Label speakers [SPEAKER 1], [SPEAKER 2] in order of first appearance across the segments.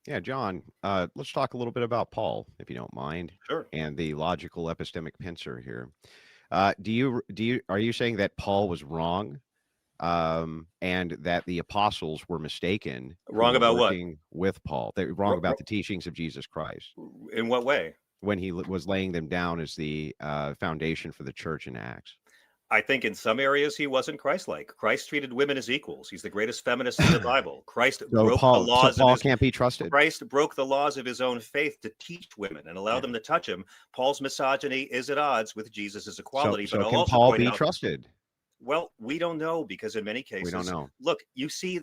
[SPEAKER 1] Yeah, John, let's talk a little bit about Paul, if you don't mind,
[SPEAKER 2] Sure.
[SPEAKER 1] and the logical epistemic pincer here. Are you saying that Paul was wrong, and that the apostles were mistaken who
[SPEAKER 2] Wrong
[SPEAKER 1] were
[SPEAKER 2] about what?
[SPEAKER 1] working with Paul? They were wrong
[SPEAKER 2] Ro-
[SPEAKER 1] about
[SPEAKER 2] ro-
[SPEAKER 1] the teachings of Jesus Christ
[SPEAKER 2] In what way?
[SPEAKER 1] when he was laying them down as the foundation for the church in Acts.
[SPEAKER 2] I think in some areas he wasn't Christ-like. Christ treated women as equals. He's the greatest feminist in the Bible.
[SPEAKER 1] So Paul can't be trusted.
[SPEAKER 2] Christ broke the laws of his own faith to teach women and allow them to touch him. Paul's misogyny is at odds with Jesus's
[SPEAKER 1] So
[SPEAKER 2] equality. But
[SPEAKER 1] so
[SPEAKER 2] I'll
[SPEAKER 1] can
[SPEAKER 2] also
[SPEAKER 1] Paul
[SPEAKER 2] point
[SPEAKER 1] be
[SPEAKER 2] out,
[SPEAKER 1] trusted?
[SPEAKER 2] well, we don't know because in many
[SPEAKER 1] We don't
[SPEAKER 2] cases,
[SPEAKER 1] know.
[SPEAKER 2] look, you see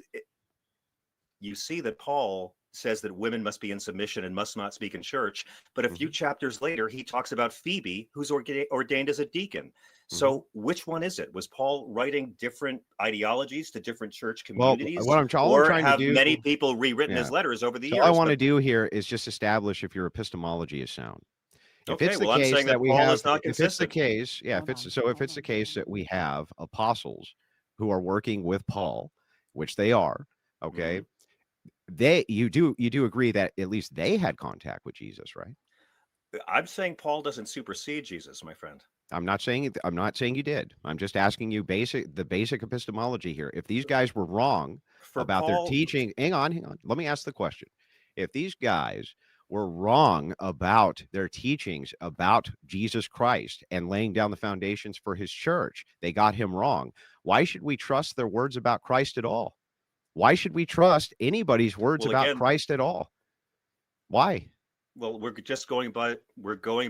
[SPEAKER 2] that Paul says that women must be in submission and must not speak in church. But a few
[SPEAKER 1] Hmm.
[SPEAKER 2] chapters later, he talks about Phoebe, who's ordained as a deacon.
[SPEAKER 1] Hmm.
[SPEAKER 2] So which one is it? Was Paul writing different ideologies to different church
[SPEAKER 1] Well,
[SPEAKER 2] communities?
[SPEAKER 1] all I'm
[SPEAKER 2] Or
[SPEAKER 1] trying to
[SPEAKER 2] have many
[SPEAKER 1] do,
[SPEAKER 2] people rewritten
[SPEAKER 1] yeah.
[SPEAKER 2] his letters over the
[SPEAKER 1] So all I
[SPEAKER 2] years?
[SPEAKER 1] want
[SPEAKER 2] But
[SPEAKER 1] to do here is just establish if your epistemology is sound. If
[SPEAKER 2] okay,
[SPEAKER 1] it's the
[SPEAKER 2] well, I'm
[SPEAKER 1] case
[SPEAKER 2] saying that
[SPEAKER 1] that we
[SPEAKER 2] Paul
[SPEAKER 1] have,
[SPEAKER 2] is not
[SPEAKER 1] if it's the
[SPEAKER 2] consistent.
[SPEAKER 1] case, yeah, if it's the case that we have apostles who are working with Paul, which they are, okay,
[SPEAKER 2] Mhm.
[SPEAKER 1] you do agree that at least they had contact with Jesus, right?
[SPEAKER 2] I'm saying Paul doesn't supersede Jesus, my friend.
[SPEAKER 1] I'm not saying you did. I'm just asking you the basic epistemology here. If these guys were wrong
[SPEAKER 2] For
[SPEAKER 1] about their
[SPEAKER 2] Paul,
[SPEAKER 1] teaching, hang on. Let me ask the question. If these guys were wrong about their teachings about Jesus Christ and laying down the foundations for his church, they got him wrong. Why should we trust their words about Christ at all? Why should we trust anybody's words
[SPEAKER 2] well,
[SPEAKER 1] about
[SPEAKER 2] again,
[SPEAKER 1] Christ at all? Why?
[SPEAKER 2] well, we're going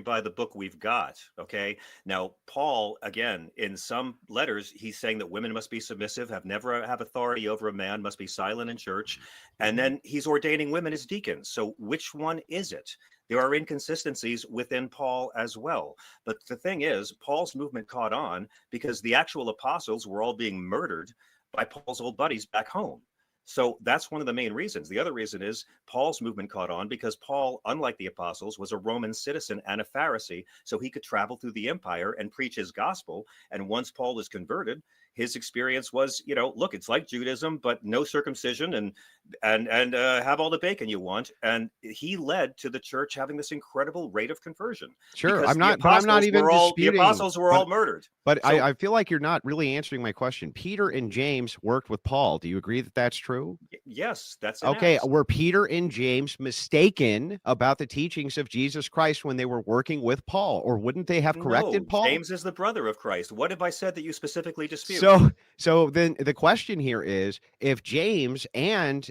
[SPEAKER 2] by the book we've got. Okay. Now, Paul, again, in some letters, he's saying that women must be submissive, have authority over a man, must be silent in church. And
[SPEAKER 1] Mhm.
[SPEAKER 2] then he's ordaining women as deacons. So which one is it? There are inconsistencies within Paul as well. But the thing is, Paul's movement caught on because the actual apostles were all being murdered by Paul's old buddies back home. So that's one of the main reasons. The other reason is Paul's movement caught on because Paul, unlike the apostles, was a Roman citizen and a Pharisee. So he could travel through the empire and preach his gospel. And once Paul was converted, his experience was, look, it's like Judaism, but no circumcision and have all the bacon you want. And he led to the church having this incredible rate of conversion
[SPEAKER 1] Sure,
[SPEAKER 2] because
[SPEAKER 1] I'm not even
[SPEAKER 2] the
[SPEAKER 1] disputing,
[SPEAKER 2] apostles were all murdered.
[SPEAKER 1] but
[SPEAKER 2] So
[SPEAKER 1] I feel like you're not really answering my question. Peter and James worked with Paul. Do you agree that that's true?
[SPEAKER 2] yes, that's an
[SPEAKER 1] Okay,
[SPEAKER 2] Acts.
[SPEAKER 1] were Peter and James mistaken about the teachings of Jesus Christ when they were working with Paul, or wouldn't they have
[SPEAKER 2] No,
[SPEAKER 1] corrected Paul?
[SPEAKER 2] James is the brother of Christ. What have I said that you specifically dispute?
[SPEAKER 1] So then the question here is, if James and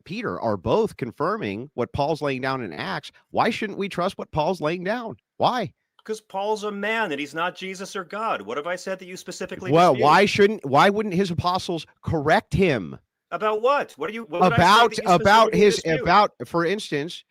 [SPEAKER 1] Peter are both confirming what Paul's laying down in Acts, why shouldn't we trust what Paul's laying down? Why?
[SPEAKER 2] Because Paul's a man and he's not Jesus or God. What have I said that you specifically
[SPEAKER 1] Well,
[SPEAKER 2] dispute?
[SPEAKER 1] why wouldn't his apostles correct him
[SPEAKER 2] About what? What did I say that you specifically dispute?
[SPEAKER 1] about, for instance,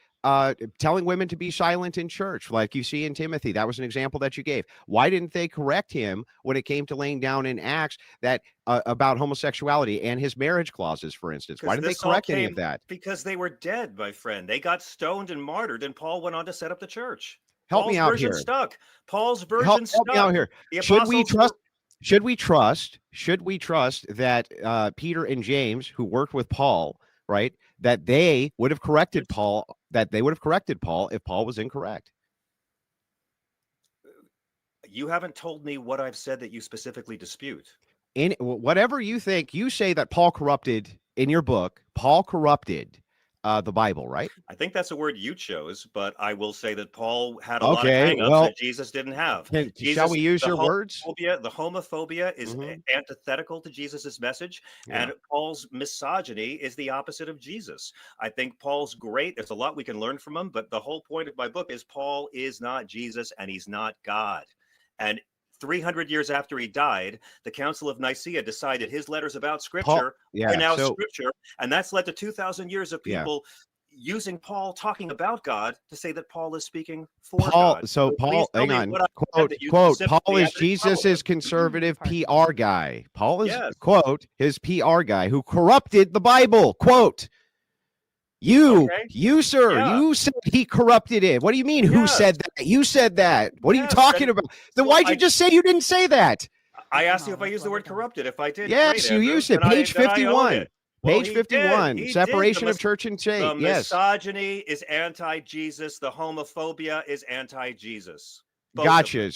[SPEAKER 1] telling women to be silent in church, like you see in Timothy? That was an example that you gave. Why didn't they correct him when it came to laying down in Acts that about homosexuality and his marriage clauses, for instance? Why
[SPEAKER 2] Because
[SPEAKER 1] didn't they
[SPEAKER 2] this all
[SPEAKER 1] correct any of
[SPEAKER 2] came
[SPEAKER 1] that?
[SPEAKER 2] because they were dead, my friend. They got stoned and martyred, and Paul went on to set up the church.
[SPEAKER 1] Help me
[SPEAKER 2] Paul's
[SPEAKER 1] out
[SPEAKER 2] version
[SPEAKER 1] here.
[SPEAKER 2] stuck. Paul's version
[SPEAKER 1] Help me out
[SPEAKER 2] stuck.
[SPEAKER 1] here.
[SPEAKER 2] The
[SPEAKER 1] Should we
[SPEAKER 2] apostles
[SPEAKER 1] trust?
[SPEAKER 2] were
[SPEAKER 1] Should we trust that Peter and James, who worked with Paul, right, that they would have corrected Paul, if Paul was incorrect?
[SPEAKER 2] You haven't told me what I've said that you specifically dispute.
[SPEAKER 1] In whatever you think, you say that Paul corrupted in your book. Paul corrupted the Bible, right?
[SPEAKER 2] I think that's a word you chose, but I will say that Paul had a lot of
[SPEAKER 1] Okay.
[SPEAKER 2] hangups
[SPEAKER 1] Well,
[SPEAKER 2] that Jesus didn't have.
[SPEAKER 1] shall
[SPEAKER 2] Jesus,
[SPEAKER 1] we use your words?
[SPEAKER 2] the homophobia is
[SPEAKER 1] Hmm.
[SPEAKER 2] antithetical to Jesus's message,
[SPEAKER 1] Yeah.
[SPEAKER 2] and Paul's misogyny is the opposite of Jesus. I think Paul's great. There's a lot we can learn from him, but the whole point of my book is Paul is not Jesus and he's not God. And 300 years after he died, the Council of Nicaea decided his letters about
[SPEAKER 1] Paul.
[SPEAKER 2] Scripture are
[SPEAKER 1] Yeah.
[SPEAKER 2] now
[SPEAKER 1] So
[SPEAKER 2] Scripture, and that's led to 2,000 years of
[SPEAKER 1] yeah.
[SPEAKER 2] people using Paul talking about God to say that Paul is speaking for
[SPEAKER 1] Paul,
[SPEAKER 2] God.
[SPEAKER 1] so
[SPEAKER 2] So please
[SPEAKER 1] Paul,
[SPEAKER 2] tell
[SPEAKER 1] hang
[SPEAKER 2] me
[SPEAKER 1] on,
[SPEAKER 2] what I said that you
[SPEAKER 1] Paul
[SPEAKER 2] specifically
[SPEAKER 1] is
[SPEAKER 2] have any problem
[SPEAKER 1] Jesus's
[SPEAKER 2] with.
[SPEAKER 1] conservative
[SPEAKER 3] Pardon.
[SPEAKER 1] PR guy. Paul is,
[SPEAKER 2] Yes.
[SPEAKER 1] quote, his PR guy who corrupted the Bible, quote.
[SPEAKER 2] Okay.
[SPEAKER 1] You, sir,
[SPEAKER 2] Yeah.
[SPEAKER 1] you said he corrupted it. What do you mean? Who
[SPEAKER 2] Yes.
[SPEAKER 1] said that? You said that. What are you
[SPEAKER 2] Yes.
[SPEAKER 1] talking about? Then
[SPEAKER 2] Well,
[SPEAKER 1] why'd you just say you didn't say that?
[SPEAKER 2] I asked you if I used the word corrupted. If I did,
[SPEAKER 1] Yes,
[SPEAKER 2] great,
[SPEAKER 1] you
[SPEAKER 2] Andrew.
[SPEAKER 1] used it.
[SPEAKER 2] Then
[SPEAKER 1] Page
[SPEAKER 2] I own
[SPEAKER 1] 51.
[SPEAKER 2] it. Well,
[SPEAKER 1] Page
[SPEAKER 2] he
[SPEAKER 1] 51,
[SPEAKER 2] did.
[SPEAKER 1] separation of church and
[SPEAKER 2] The
[SPEAKER 1] state. Yes.
[SPEAKER 2] misogyny is anti-Jesus. The homophobia is anti-Jesus. Both of them.
[SPEAKER 1] Gotcha.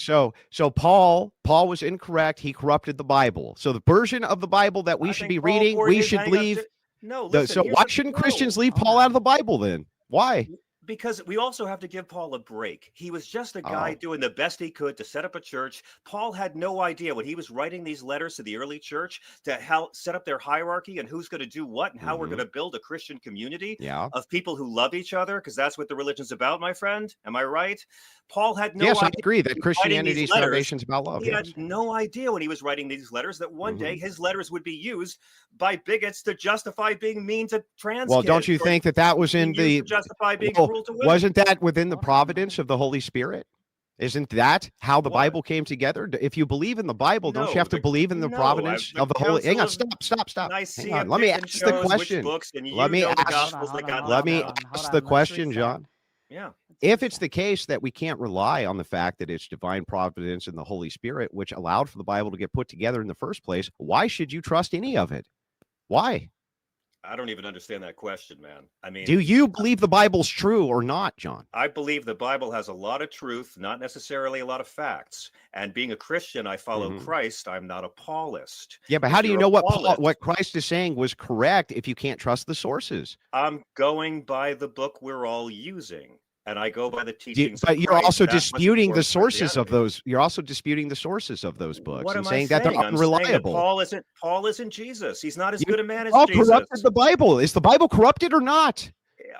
[SPEAKER 1] So Paul was incorrect. He corrupted the Bible. So the version of the Bible that we
[SPEAKER 2] I
[SPEAKER 1] should
[SPEAKER 2] think
[SPEAKER 1] be
[SPEAKER 2] Paul
[SPEAKER 1] reading,
[SPEAKER 2] poured
[SPEAKER 1] we
[SPEAKER 2] his
[SPEAKER 1] should
[SPEAKER 2] hang-ups
[SPEAKER 1] leave.
[SPEAKER 2] No, listen.
[SPEAKER 1] So
[SPEAKER 2] Here's
[SPEAKER 1] why
[SPEAKER 2] the
[SPEAKER 1] shouldn't
[SPEAKER 2] no.
[SPEAKER 1] Christians leave
[SPEAKER 3] Hold
[SPEAKER 1] Paul
[SPEAKER 3] on.
[SPEAKER 1] out of the Bible then? Why?
[SPEAKER 2] Because we also have to give Paul a break. He was just a guy doing the best he could to set up a church. Paul had no idea when he was writing these letters to the early church to how set up their hierarchy and who's going to do what and how we're going to build a Christian community of people who love each other, because that's what the religion's about, my friend. Am I right? Paul had no idea.
[SPEAKER 1] Yes, I agree that Christianity's foundation is about love.
[SPEAKER 2] He had no idea when he was writing these letters that one day his letters would be used by bigots to justify being mean to trans
[SPEAKER 1] Well,
[SPEAKER 2] kids,
[SPEAKER 1] don't you think that was in the
[SPEAKER 2] justify being cruel to women?
[SPEAKER 1] Wasn't that within the providence of the Holy Spirit? Isn't that how the Bible came together? If you believe in the Bible, don't you have to believe in the providence of the Holy? Hang on, stop. Hang on. Let me ask the question. Let me ask the question, John.
[SPEAKER 2] Yeah.
[SPEAKER 1] If it's the case that we can't rely on the fact that it's divine providence and the Holy Spirit, which allowed for the Bible to get put together in the first place, why should you trust any of it? Why?
[SPEAKER 2] I don't even understand that question, man. I mean,
[SPEAKER 1] do you believe the Bible's true or not, John? I
[SPEAKER 2] believe the Bible has a lot of truth, not necessarily a lot of facts. And being a Christian, I follow Christ. I'm not a Paulist.
[SPEAKER 1] Yeah, but how do you know what Christ is saying was correct if you can't trust the sources?
[SPEAKER 2] I'm going by the book we're all using. And I go by the teachings.
[SPEAKER 1] But you're also disputing the sources of those. You're also disputing the sources of those books and saying that they're unreliable.
[SPEAKER 2] Paul isn't Jesus. He's not as good a man as
[SPEAKER 1] Jesus. Paul corrupted the Bible. Is the Bible corrupted or not?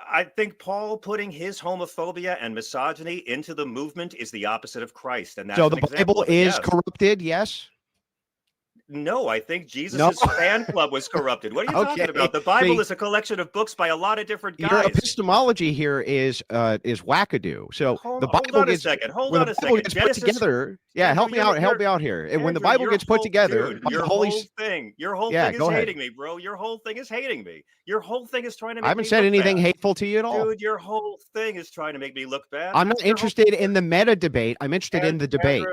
[SPEAKER 2] I think Paul putting his homophobia and misogyny into the movement is the opposite of Christ. And that's
[SPEAKER 1] so the Bible is corrupted. Yes.
[SPEAKER 2] No, I think Jesus' fan club was corrupted. What are you talking about? The Bible is a collection of books by a lot of different guys.
[SPEAKER 1] Your epistemology here is wackadoo. So the Bible gets put together. Yeah, help me out here. And when the Bible gets put together,
[SPEAKER 2] your whole thing is hating me, bro. Your whole thing is hating me. Your whole thing is trying to make me
[SPEAKER 1] I haven't said anything hateful to you at all.
[SPEAKER 2] Dude, your whole thing is trying to make me look bad.
[SPEAKER 1] I'm not interested in the meta debate. I'm interested in the debate.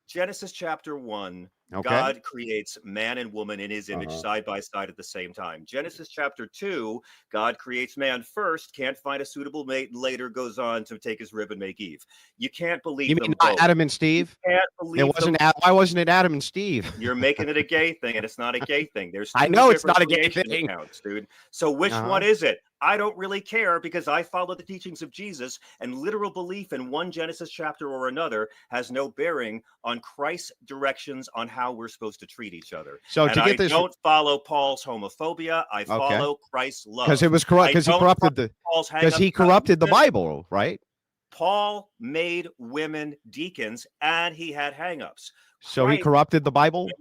[SPEAKER 2] Genesis chapter 1. God creates man and woman in his image side by side at the same time. Genesis chapter 2, God creates man first, can't find a suitable mate, and later goes on to take his rib and make Eve. You can't believe
[SPEAKER 1] them both. Adam and Steve?
[SPEAKER 2] You can't believe
[SPEAKER 1] it wasn't why wasn't it Adam and Steve?
[SPEAKER 2] You're making it a gay thing, and it's not a gay thing. There's
[SPEAKER 1] I know it's not a gay thing,
[SPEAKER 2] accounts, dude. So which one is it? I don't really care because I follow the teachings of Jesus, and literal belief in one Genesis chapter or another has no bearing on Christ's directions on how we're supposed to treat each other.
[SPEAKER 1] So
[SPEAKER 2] and I don't follow Paul's homophobia. I follow Christ's love.
[SPEAKER 1] Because it was corrupt. Because he corrupted the Bible, right?
[SPEAKER 2] Paul made women deacons, and he had hangups.
[SPEAKER 1] So he corrupted the Bible.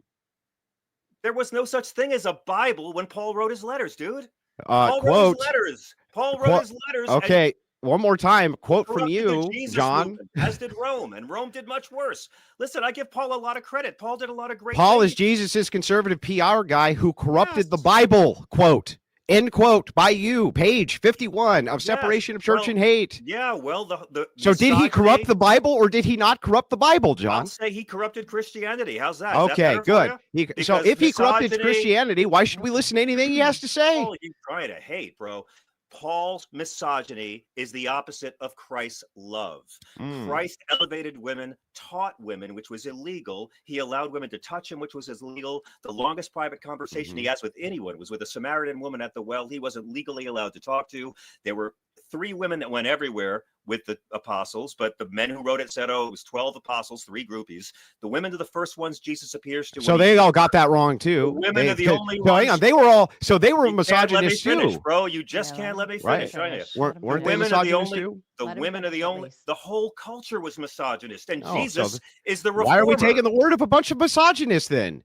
[SPEAKER 2] There was no such thing as a Bible when Paul wrote his letters, dude.
[SPEAKER 1] Paul
[SPEAKER 2] wrote his letters.
[SPEAKER 1] Okay, one more time. Quote from you, John.
[SPEAKER 2] As did Rome, and Rome did much worse. Listen, I give Paul a lot of credit. Paul did a lot of great
[SPEAKER 1] Paul
[SPEAKER 2] things.
[SPEAKER 1] is Jesus's conservative PR guy who corrupted the Bible. Quote. End quote by you, page 51 of Separation of Church and Hate.
[SPEAKER 2] Yeah, well,
[SPEAKER 1] so did he corrupt the Bible or did he not corrupt the Bible, John?
[SPEAKER 2] I'll say he corrupted Christianity. How's that?
[SPEAKER 1] Okay, good. So if he corrupted Christianity, why should we listen to anything he has to say?
[SPEAKER 2] Paul, you trying to hate, bro. Paul's misogyny is the opposite of Christ's love. Christ elevated women, taught women, which was illegal. He allowed women to touch him, which was illegal. The longest private conversation he has with anyone was with a Samaritan woman at the well. He wasn't legally allowed to talk to. There were 3 women that went everywhere with the apostles, but the men who wrote it said, it was 12 apostles, 3 groupies. The women are the first ones Jesus appears to.
[SPEAKER 1] So they all got that wrong too.
[SPEAKER 2] The women are the only ones.
[SPEAKER 1] Hang on, they were misogynists
[SPEAKER 2] finish,
[SPEAKER 1] too,
[SPEAKER 2] bro. You just can't let me finish.
[SPEAKER 1] Weren't they misogynists too?
[SPEAKER 2] The women are the only. The whole culture was misogynist, and Jesus is the reformer.
[SPEAKER 1] Why are we taking the word of a bunch of misogynists then?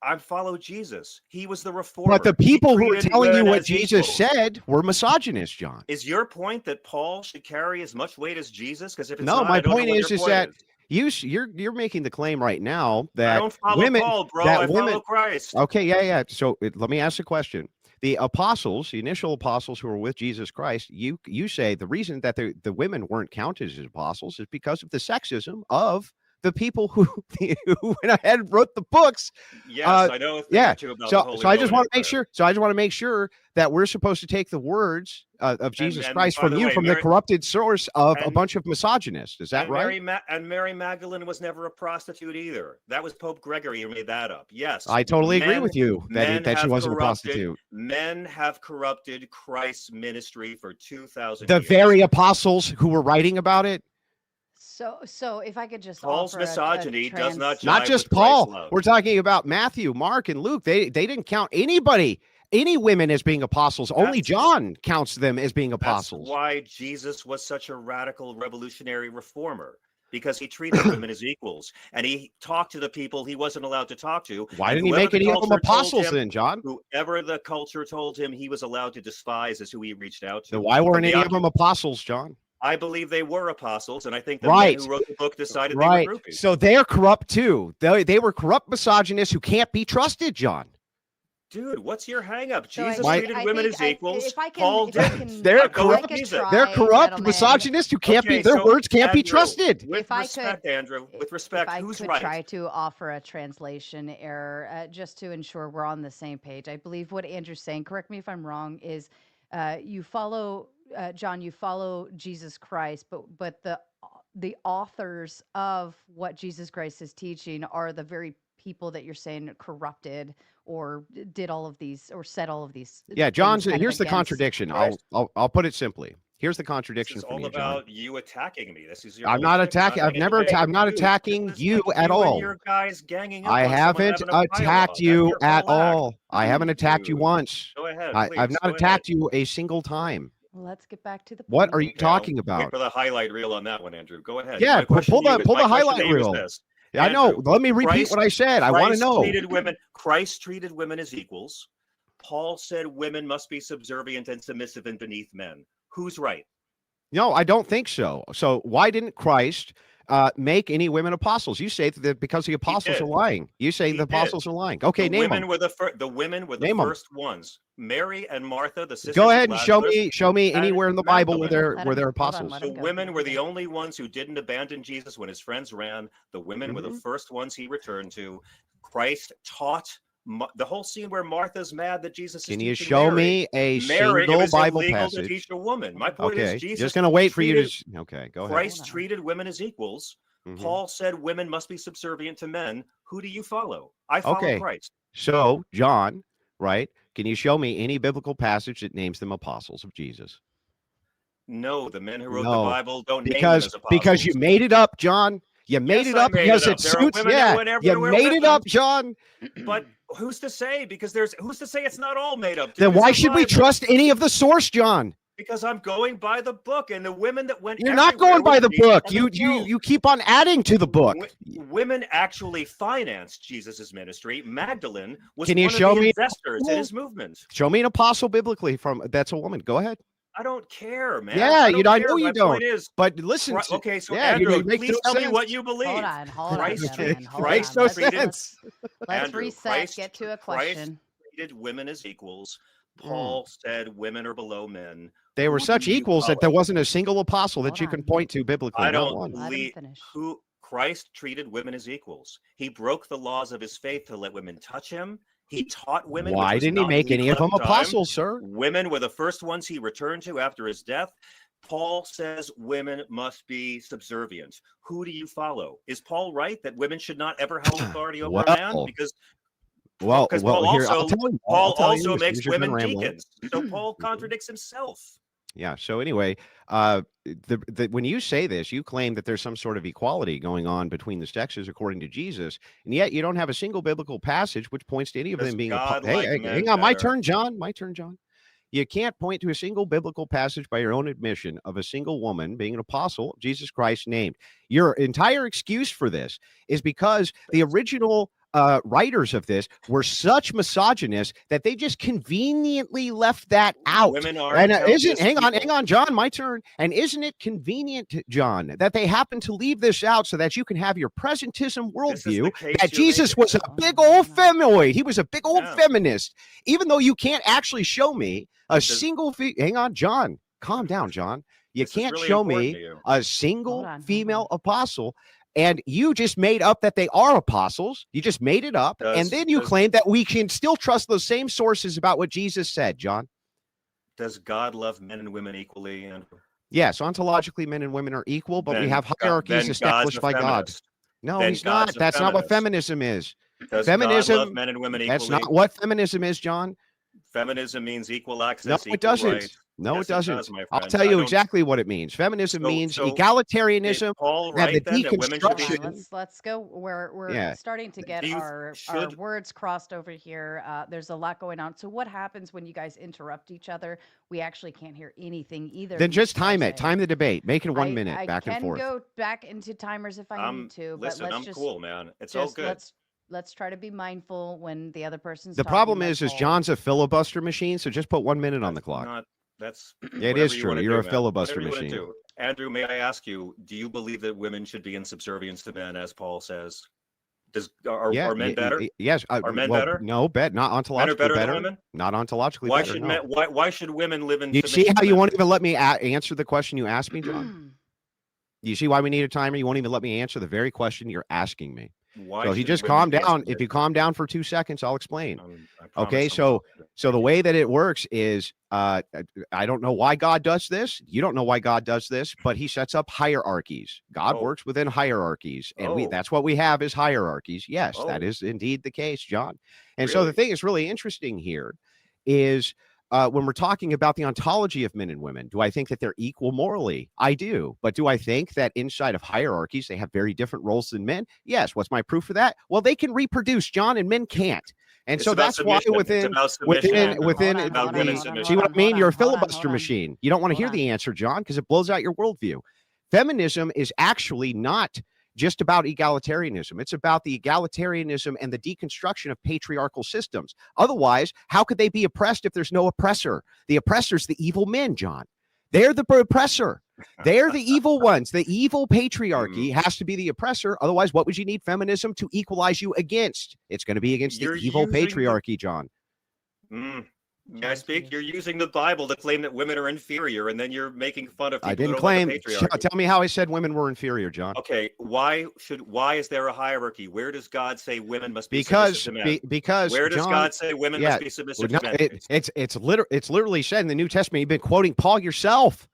[SPEAKER 2] I follow Jesus. He was the reformer.
[SPEAKER 1] But the people who are telling you what Jesus said were misogynists, John.
[SPEAKER 2] Is your point that Paul should carry as much weight as Jesus? Because if it's
[SPEAKER 1] no, my point is that you're making the claim right now that
[SPEAKER 2] I don't follow
[SPEAKER 1] women,
[SPEAKER 2] Paul, bro. I follow Christ.
[SPEAKER 1] Okay, yeah. So let me ask a question. The apostles, the initial apostles who were with Jesus Christ, you say the reason that the women weren't counted as apostles is because of the sexism of the people who went ahead and wrote the books.
[SPEAKER 2] Yes, I know a thing or two about the Holy
[SPEAKER 1] So I just want to
[SPEAKER 2] Roman
[SPEAKER 1] make sure. So I just want to make sure that we're supposed to take the words of Jesus Christ
[SPEAKER 2] by
[SPEAKER 1] from
[SPEAKER 2] the
[SPEAKER 1] you,
[SPEAKER 2] way,
[SPEAKER 1] from the corrupted source of a
[SPEAKER 2] and-
[SPEAKER 1] bunch of misogynists. Is that
[SPEAKER 2] and
[SPEAKER 1] right?
[SPEAKER 2] Mary Magdalene was never a prostitute either. That was Pope Gregory who made that up. Yes,
[SPEAKER 1] I totally agree with you that she wasn't a prostitute.
[SPEAKER 2] Men have corrupted Christ's ministry for 2,000
[SPEAKER 1] The
[SPEAKER 2] years.
[SPEAKER 1] very apostles who were writing about it.
[SPEAKER 3] So if I could just
[SPEAKER 2] Paul's
[SPEAKER 3] offer
[SPEAKER 2] misogyny does not jive
[SPEAKER 1] Not just
[SPEAKER 2] with Christ's
[SPEAKER 1] Paul.
[SPEAKER 2] love.
[SPEAKER 1] We're talking about Matthew, Mark, and Luke. They didn't count anybody, any women as being apostles. Only John counts them as being apostles.
[SPEAKER 2] That's why Jesus was such a radical revolutionary reformer, because he treated women as equals, and he talked to the people he wasn't allowed to talk to.
[SPEAKER 1] Why didn't he make any of them apostles then, John?
[SPEAKER 2] Whoever the culture told him he was allowed to despise is who he reached out to.
[SPEAKER 1] Then why weren't any of them apostles, John?
[SPEAKER 2] I believe they were apostles, and I think the men who wrote the book decided they were groupies.
[SPEAKER 1] So they're corrupt too. They were corrupt misogynists who can't be trusted, John.
[SPEAKER 2] Dude, what's your hang up?
[SPEAKER 3] So
[SPEAKER 2] Jesus treated women as equals. Paul didn't.
[SPEAKER 1] They're corrupt misogynists who can't be. Their words can't be trusted.
[SPEAKER 2] With respect, Andrew. With respect, who's right?
[SPEAKER 3] If I could try to offer a translation error, just to ensure we're on the same page. I believe what Andrew's saying, correct me if I'm wrong, is you follow John. You follow Jesus Christ, but the authors of what Jesus Christ is teaching are the very people that you're saying corrupted or did all of these or said all of these.
[SPEAKER 1] Yeah, John's. Here's the contradiction. I'll put it simply. Here's the contradiction.
[SPEAKER 2] This is
[SPEAKER 1] for
[SPEAKER 2] all
[SPEAKER 1] me,
[SPEAKER 2] about
[SPEAKER 1] John.
[SPEAKER 2] you attacking me. This is your.
[SPEAKER 1] I'm not attacking. I'm not attacking you at all.
[SPEAKER 2] Your guys ganging up
[SPEAKER 1] I haven't attacked you at all. I haven't attacked you once.
[SPEAKER 2] Go ahead.
[SPEAKER 1] I've not attacked you a single time.
[SPEAKER 3] Let's get back to the point.
[SPEAKER 1] What are you talking about?
[SPEAKER 2] Wait for the highlight reel on that one, Andrew. Go ahead.
[SPEAKER 1] Yeah, pull the highlight reel. Yeah, I know. Let me repeat what I said. I want to know.
[SPEAKER 2] Christ treated women as equals. Paul said women must be subservient and submissive and beneath men. Who's right?
[SPEAKER 1] No, I don't think so. So why didn't Christ make any women apostles? You say that because the apostles are lying. You say the apostles are lying. Okay, name them.
[SPEAKER 2] The women were the first ones. Mary and Martha, the sisters.
[SPEAKER 1] Go ahead and show me anywhere in the Bible where they're apostles.
[SPEAKER 2] The women were the only ones who didn't abandon Jesus when his friends ran. The women were the first ones he returned to. Christ taught the whole scene where Martha's mad that Jesus is teaching Mary. Can you show
[SPEAKER 1] me a single Bible passage?
[SPEAKER 2] To teach a woman. My point is, Jesus
[SPEAKER 1] just going to wait for you to. Okay, go ahead.
[SPEAKER 2] Christ treated women as equals. Paul said women must be subservient to men. Who do you follow? I follow Christ.
[SPEAKER 1] So, John, right? Can you show me any biblical passage that names them apostles of Jesus?
[SPEAKER 2] No, the men who wrote the Bible don't name them as apostles.
[SPEAKER 1] Because you made it up, John. You made it up because it suits. Yeah, you made it up, John.
[SPEAKER 2] But who's to say? Because who's to say it's not all made up?
[SPEAKER 1] Then why should we trust any of the source, John?
[SPEAKER 2] Because I'm going by the book, and the women that went.
[SPEAKER 1] You're not going by the book. You keep on adding to the book.
[SPEAKER 2] Women actually financed Jesus's ministry. Magdalene was
[SPEAKER 1] one of the
[SPEAKER 2] investors in his movement.
[SPEAKER 1] Show me an apostle biblically that's a woman. Go ahead.
[SPEAKER 2] I don't care, man.
[SPEAKER 1] Yeah, I know you don't. But listen.
[SPEAKER 2] Okay, so Andrew, please tell me what you believe.
[SPEAKER 3] Hold on.
[SPEAKER 2] Christ
[SPEAKER 1] no sense.
[SPEAKER 3] Let's reset. Get to a question.
[SPEAKER 2] Christ treated women as equals. Paul said women are below men.
[SPEAKER 1] They were such equals that there wasn't a single apostle that you can point to biblically.
[SPEAKER 2] I don't believe who Christ treated women as equals. He broke the laws of his faith to let women touch him. He taught women.
[SPEAKER 1] Why didn't he make any of them apostles, sir?
[SPEAKER 2] Women were the first ones he returned to after his death. Paul says women must be subservient. Who do you follow? Is Paul right that women should not ever have authority over a man? Because Paul also makes women deacons. So Paul contradicts himself.
[SPEAKER 1] Yeah. So anyway, when you say this, you claim that there's some sort of equality going on between the sexes according to Jesus, and yet you don't have a single biblical passage which points to any of them being. Hang on, my turn, John. My turn, John. You can't point to a single biblical passage by your own admission of a single woman being an apostle of Jesus Christ named. Your entire excuse for this is because the original writers of this were such misogynists that they just conveniently left that out.
[SPEAKER 2] Women are
[SPEAKER 1] and hang on, John, my turn. And isn't it convenient, John, that they happen to leave this out so that you can have your presentism worldview that Jesus was a big old femoid. He was a big old feminist, even though you can't actually show me a single. Hang on, John. Calm down, John. You can't show me a single female apostle And you just made up that they are apostles. You just made it up. And then you claim that we can still trust those same sources about what Jesus said, John.
[SPEAKER 2] Does God love men and women equally, Andrew?
[SPEAKER 1] Yes, ontologically, men and women are equal, but we have hierarchies established by God. No, he's not. That's not what feminism is.
[SPEAKER 2] Does
[SPEAKER 1] Feminism,
[SPEAKER 2] God love men and women equally?
[SPEAKER 1] That's not what feminism is, John.
[SPEAKER 2] Feminism means equal access.
[SPEAKER 1] No, it doesn't.
[SPEAKER 2] Right.
[SPEAKER 1] No,
[SPEAKER 2] yes,
[SPEAKER 1] it doesn't.
[SPEAKER 2] It does, my
[SPEAKER 1] I'll
[SPEAKER 2] friend.
[SPEAKER 1] tell you exactly what it means. Feminism means egalitarianism.
[SPEAKER 2] Paul write then that women should be...
[SPEAKER 3] Let's go. We're starting to get our words crossed over here. There's a lot going on. So what happens when you guys interrupt each other? We actually can't hear anything either.
[SPEAKER 1] Then just time it. Time the debate. Make it 1 minute back and forth.
[SPEAKER 3] I can go back into timers if I need to.
[SPEAKER 2] Listen,
[SPEAKER 3] but
[SPEAKER 2] I'm cool, man. It's all good.
[SPEAKER 3] Let's try to be mindful when the other person's
[SPEAKER 1] the problem is John's a filibuster machine, so just put 1 minute on the clock.
[SPEAKER 2] That's
[SPEAKER 1] it is true. You're a filibuster machine.
[SPEAKER 2] Andrew, may I ask you, do you believe that women should be in subservience to men, as Paul says? Are men better?
[SPEAKER 1] Yes.
[SPEAKER 2] Are men better?
[SPEAKER 1] No, not ontologically
[SPEAKER 2] men are better. Than women?
[SPEAKER 1] Not ontologically
[SPEAKER 2] why
[SPEAKER 1] better.
[SPEAKER 2] Should
[SPEAKER 1] no.
[SPEAKER 2] men, why should women live in
[SPEAKER 1] You see how you won't even let me answer the question you asked me, John? You see why we need a timer? You won't even let me answer the very question you're asking me. So if you just calm down, if you calm down for 2 seconds, I'll explain. Okay, so the way that it works is, I don't know why God does this. You don't know why God does this, but he sets up hierarchies. God works within hierarchies, and that's what we have is hierarchies. Yes, that is indeed the case, John. And so the thing is really interesting here is, when we're talking about the ontology of men and women, do I think that they're equal morally? I do. But do I think that inside of hierarchies, they have very different roles than men? Yes. What's my proof for that? Well, they can reproduce, John, and men can't. And so that's why within see what I mean? You're a filibuster machine. You don't want to hear the answer, John, because it blows out your worldview. Feminism is actually not just about egalitarianism. It's about the egalitarianism and the deconstruction of patriarchal systems. Otherwise, how could they be oppressed if there's no oppressor? The oppressor's the evil men, John. They're the oppressor. They're the evil ones. The evil patriarchy has to be the oppressor. Otherwise, what would you need feminism to equalize you against? It's going to be against the evil patriarchy, John.
[SPEAKER 2] I speak. You're using the Bible to claim that women are inferior, and then you're making fun of people.
[SPEAKER 1] I didn't claim. Tell me how I said women were inferior, John.
[SPEAKER 2] Okay, why is there a hierarchy? Where does God say women must be submissive to men?
[SPEAKER 1] Because
[SPEAKER 2] where does God say women must be submissive to men?
[SPEAKER 1] It's literally said in the New Testament. You've been quoting Paul yourself.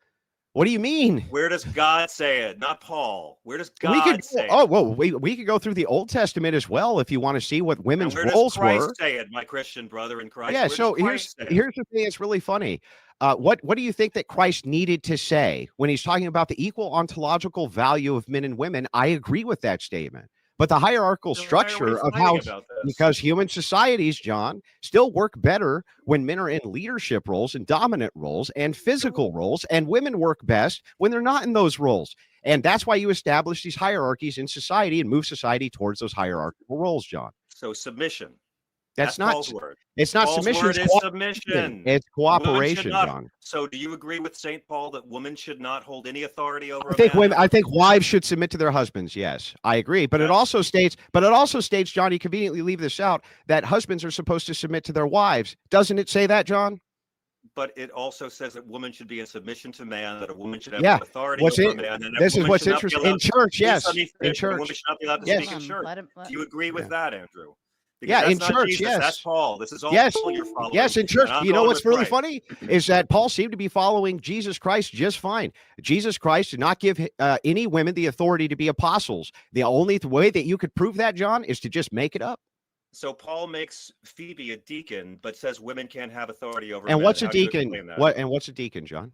[SPEAKER 1] What do you mean?
[SPEAKER 2] Where does God say it? Not Paul. Where does God say it?
[SPEAKER 1] Oh, well, we could go through the Old Testament as well if you want to see what women's roles were.
[SPEAKER 2] Where does Christ say it, my Christian brother in Christ?
[SPEAKER 1] Yeah, so here's the thing that's really funny. What do you think that Christ needed to say when he's talking about the equal ontological value of men and women? I agree with that statement. But the hierarchical structure of how, because human societies, John, still work better when men are in leadership roles and dominant roles and physical roles, and women work best when they're not in those roles. And that's why you establish these hierarchies in society and move society towards those hierarchical roles, John.
[SPEAKER 2] So submission.
[SPEAKER 1] That's not
[SPEAKER 2] Paul's word.
[SPEAKER 1] It's not
[SPEAKER 2] Paul's
[SPEAKER 1] submission.
[SPEAKER 2] Word is submission.
[SPEAKER 1] It's cooperation, John.
[SPEAKER 2] So, do you agree with St. Paul that women should not hold any authority over?
[SPEAKER 1] I think wives should submit to their husbands. Yes, I agree. But it also states, John, you conveniently leave this out, that husbands are supposed to submit to their wives. Doesn't it say that, John?
[SPEAKER 2] But it also says that women should be in submission to man, that a woman should have authority over man. And
[SPEAKER 1] this is what's interesting in church. Yes, in church.
[SPEAKER 2] A woman should not be allowed to speak in church. Do you agree with that, Andrew?
[SPEAKER 1] Because in church,
[SPEAKER 2] Jesus,
[SPEAKER 1] yes.
[SPEAKER 2] That's Paul. This is all
[SPEAKER 1] Paul
[SPEAKER 2] you're following.
[SPEAKER 1] Yes, in church. You know what's really funny is that Paul seemed to be following Jesus Christ just fine. Jesus Christ did not give any women the authority to be apostles. The only way that you could prove that, John, is to just make it up.
[SPEAKER 2] So Paul makes Phoebe a deacon, but says women can't have authority over
[SPEAKER 1] men.
[SPEAKER 2] And
[SPEAKER 1] what's a deacon? What's a deacon, John?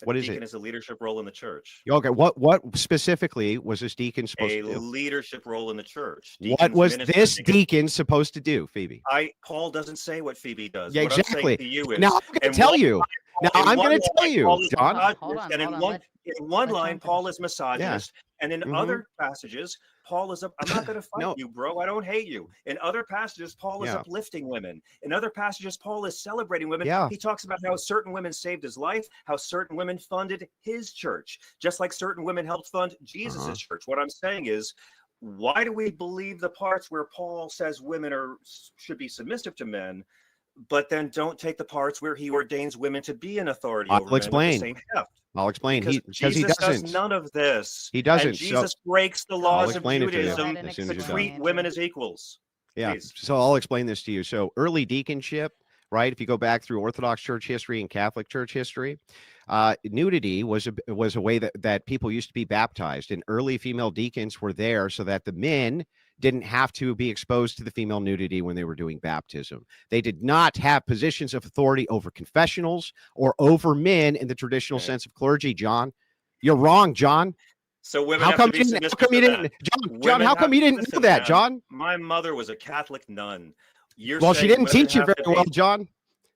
[SPEAKER 1] What is it?
[SPEAKER 2] Deacon is a leadership role in the church.
[SPEAKER 1] Okay, what specifically was this deacon supposed to do?
[SPEAKER 2] A leadership role in the church.
[SPEAKER 1] What was this deacon supposed to do, Phoebe?
[SPEAKER 2] Paul doesn't say what Phoebe does.
[SPEAKER 1] Yeah,
[SPEAKER 2] what
[SPEAKER 1] exactly.
[SPEAKER 2] I'm saying to you is,
[SPEAKER 1] now I'm going to tell you. Now I'm going to tell you, John.
[SPEAKER 2] And in one line, Paul is misogynist, and in other passages, Paul is I'm not going to fight you, bro. I don't hate you. In other passages, Paul is uplifting women. In other passages, Paul is celebrating women. He talks about how certain women saved his life, how certain women funded his church, just like certain women helped fund Jesus's church. What I'm saying is, why do we believe the parts where Paul says women should be submissive to men, but then don't take the parts where he ordains women to be in authority over men with the same heft?
[SPEAKER 1] I'll explain.
[SPEAKER 2] Because
[SPEAKER 1] Because he
[SPEAKER 2] Jesus does
[SPEAKER 1] doesn't.
[SPEAKER 2] none of this.
[SPEAKER 1] He doesn't.
[SPEAKER 2] And Jesus breaks the laws of
[SPEAKER 1] explain it to you
[SPEAKER 2] Judaism
[SPEAKER 1] as soon
[SPEAKER 2] to
[SPEAKER 1] as you're
[SPEAKER 2] treat
[SPEAKER 1] done.
[SPEAKER 2] women as equals.
[SPEAKER 1] Yeah.
[SPEAKER 2] Please.
[SPEAKER 1] So I'll explain this to you. So early deaconship, right? If you go back through Orthodox Church history and Catholic Church history, nudity was a way that people used to be baptized, and early female deacons were there so that the men didn't have to be exposed to the female nudity when they were doing baptism. They did not have positions of authority over confessionals or over men in the traditional
[SPEAKER 2] Okay.
[SPEAKER 1] sense of clergy. John, you're wrong, John.
[SPEAKER 2] So women
[SPEAKER 1] How
[SPEAKER 2] have
[SPEAKER 1] come
[SPEAKER 2] to
[SPEAKER 1] you
[SPEAKER 2] be
[SPEAKER 1] didn't? How
[SPEAKER 2] submissive
[SPEAKER 1] come you
[SPEAKER 2] to
[SPEAKER 1] didn't,
[SPEAKER 2] men.
[SPEAKER 1] John?
[SPEAKER 2] Women
[SPEAKER 1] How
[SPEAKER 2] have
[SPEAKER 1] come you didn't know
[SPEAKER 2] listen,
[SPEAKER 1] that,
[SPEAKER 2] man,
[SPEAKER 1] John?
[SPEAKER 2] My mother was a Catholic nun. You're
[SPEAKER 1] Well, she
[SPEAKER 2] saying
[SPEAKER 1] didn't
[SPEAKER 2] women
[SPEAKER 1] teach you
[SPEAKER 2] have
[SPEAKER 1] very
[SPEAKER 2] to
[SPEAKER 1] well,
[SPEAKER 2] be-
[SPEAKER 1] John.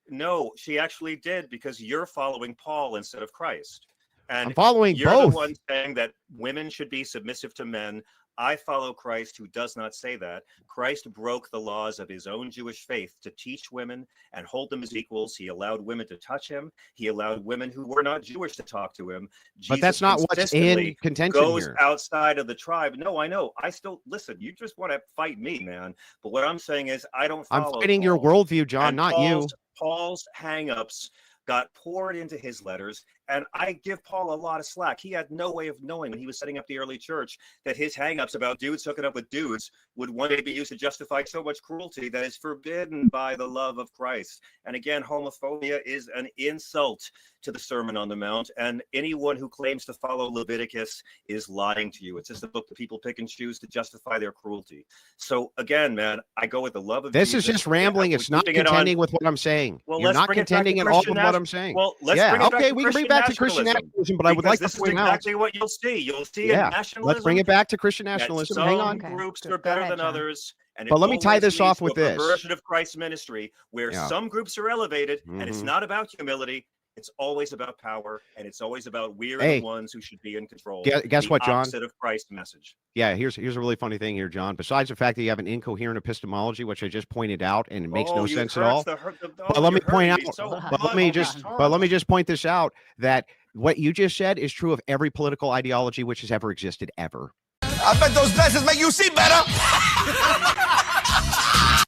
[SPEAKER 2] No, she actually did, because you're following Paul instead of Christ. And
[SPEAKER 1] I'm following
[SPEAKER 2] you're
[SPEAKER 1] both.
[SPEAKER 2] the one saying that women should be submissive to men. I follow Christ, who does not say that. Christ broke the laws of his own Jewish faith to teach women and hold them as equals. He allowed women to touch him. He allowed women who were not Jewish to talk to him.
[SPEAKER 1] But that's not what's in
[SPEAKER 2] consistently
[SPEAKER 1] contention
[SPEAKER 2] goes
[SPEAKER 1] here.
[SPEAKER 2] outside of the tribe. No, I know. I still listen. You just want to fight me, man. But what I'm saying is, I don't
[SPEAKER 1] I'm
[SPEAKER 2] follow
[SPEAKER 1] fighting your
[SPEAKER 2] Paul.
[SPEAKER 1] worldview, John,
[SPEAKER 2] And
[SPEAKER 1] not you.
[SPEAKER 2] Paul's hang-ups got poured into his letters, and I give Paul a lot of slack. He had no way of knowing when he was setting up the early church that his hang-ups about dudes hooking up with dudes would one day be used to justify so much cruelty that is forbidden by the love of Christ. And again, homophobia is an insult to the Sermon on the Mount, and anyone who claims to follow Leviticus is lying to you. It's just a book that people pick and choose to justify their cruelty. So again, man, I go with the love of
[SPEAKER 1] This
[SPEAKER 2] Jesus.
[SPEAKER 1] is just rambling. It's not contending with what I'm saying.
[SPEAKER 2] Well,
[SPEAKER 1] You're
[SPEAKER 2] let's
[SPEAKER 1] not
[SPEAKER 2] bring it back to
[SPEAKER 1] contending at all with
[SPEAKER 2] Christian
[SPEAKER 1] what I'm saying.
[SPEAKER 2] Well, let's
[SPEAKER 1] Yeah,
[SPEAKER 2] bring it back
[SPEAKER 1] okay,
[SPEAKER 2] to
[SPEAKER 1] we can bring back to Christian
[SPEAKER 2] nationalism,
[SPEAKER 1] nationalism, but I would like
[SPEAKER 2] because
[SPEAKER 1] to
[SPEAKER 2] this is
[SPEAKER 1] point out.
[SPEAKER 2] exactly what you'll see. You'll see in
[SPEAKER 1] Yeah,
[SPEAKER 2] nationalism.
[SPEAKER 1] let's bring it back to Christian
[SPEAKER 2] that
[SPEAKER 1] nationalism.
[SPEAKER 2] some
[SPEAKER 1] Hang on.
[SPEAKER 3] Okay.
[SPEAKER 2] groups
[SPEAKER 3] Go
[SPEAKER 2] are better
[SPEAKER 3] ahead,
[SPEAKER 2] than
[SPEAKER 3] John.
[SPEAKER 2] others, and it
[SPEAKER 1] But let me tie
[SPEAKER 2] always
[SPEAKER 1] this off
[SPEAKER 2] leads
[SPEAKER 1] with
[SPEAKER 2] to a
[SPEAKER 1] this.
[SPEAKER 2] perversion of Christ's ministry, where
[SPEAKER 1] Yeah.
[SPEAKER 2] some groups are elevated, and it's
[SPEAKER 1] Mhm.
[SPEAKER 2] not about humility. It's always about power, and it's always about we're
[SPEAKER 1] Hey,
[SPEAKER 2] the ones who should be in control.
[SPEAKER 1] guess
[SPEAKER 2] the
[SPEAKER 1] what, John?
[SPEAKER 2] opposite of Christ's message.
[SPEAKER 1] Yeah, here's a really funny thing here, John. Besides the fact that you have an incoherent epistemology, which I just pointed out, and it makes no sense at all. But let me point out. But let me just point this out, that what you just said is true of every political ideology which has ever existed ever.
[SPEAKER 4] I bet those glasses make you see better.